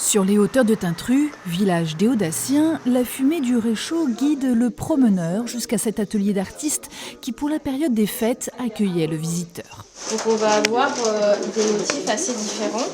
Sur les hauteurs de Tintru, village des Audaciens, la fumée du réchaud guide le promeneur jusqu'à cet atelier d'artistes qui, pour la période des fêtes, accueillait le visiteur. Donc on va avoir des motifs assez différents.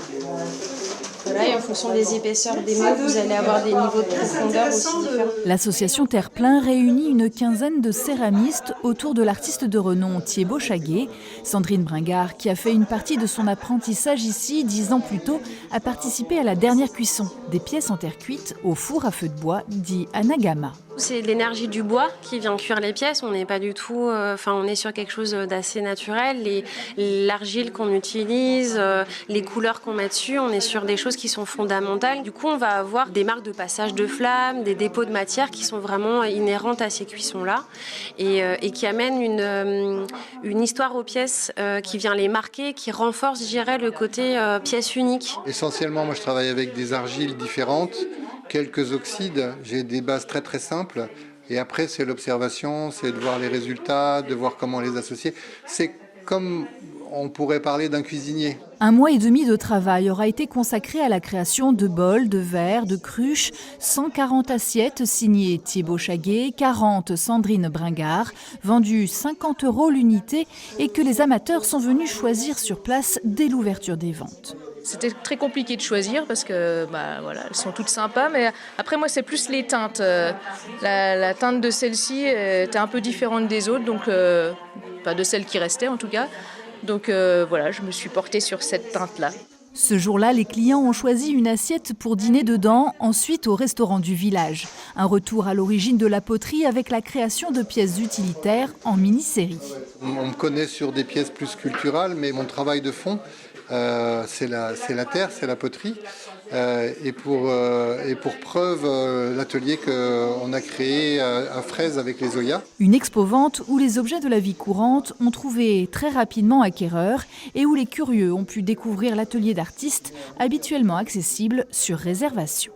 Voilà, et en fonction des épaisseurs des mots, vous allez avoir des niveaux de profondeur aussi différents. L'association Terre-Plein réunit une quinzaine de céramistes autour de l'artiste de renom Thiébaut Chaguet. Sandrine Bringard, qui a fait une partie de son apprentissage ici 10 ans plus tôt, a participé à la dernière cuisson, des pièces en terre cuite au four à feu de bois, dit Anagama. C'est l'énergie du bois qui vient cuire les pièces. On n'est pas du tout, on est sur quelque chose d'assez naturel. L'argile qu'on utilise, les couleurs qu'on met dessus, on est sur des choses qui sont fondamentales. Du coup, on va avoir des marques de passage de flammes, des dépôts de matière qui sont vraiment inhérentes à ces cuissons-là et qui amènent une histoire aux pièces qui vient les marquer, qui renforce, je dirais, le côté pièce unique. Essentiellement, moi, je travaille avec des argiles différentes, quelques oxydes. J'ai des bases très très simples. Et après, c'est l'observation, c'est de voir les résultats, de voir comment les associer. C'est comme on pourrait parler d'un cuisinier. 1 mois et demi de travail aura été consacré à la création de bols, de verres, de cruches, 140 assiettes signées Thiébaut Chaguet, 40 Sandrine Bringard, vendues 50 € l'unité et que les amateurs sont venus choisir sur place dès l'ouverture des ventes. C'était très compliqué de choisir parce que voilà, elles sont toutes sympas, mais après moi c'est plus les teintes. La teinte de celle-ci était un peu différente des autres, donc pas de celle qui restait en tout cas. Donc voilà, je me suis portée sur cette teinte-là. Ce jour-là, les clients ont choisi une assiette pour dîner dedans, ensuite au restaurant du village. Un retour à l'origine de la poterie avec la création de pièces utilitaires en mini-série. On me connaît sur des pièces plus sculpturales, mais mon travail de fond, c'est la terre, c'est la poterie. Et pour preuve, l'atelier qu'on a créé à Fraise avec les Oyas. Une expo-vente où les objets de la vie courante ont trouvé très rapidement acquéreur et où les curieux ont pu découvrir l'atelier d'artistes habituellement accessible sur réservation.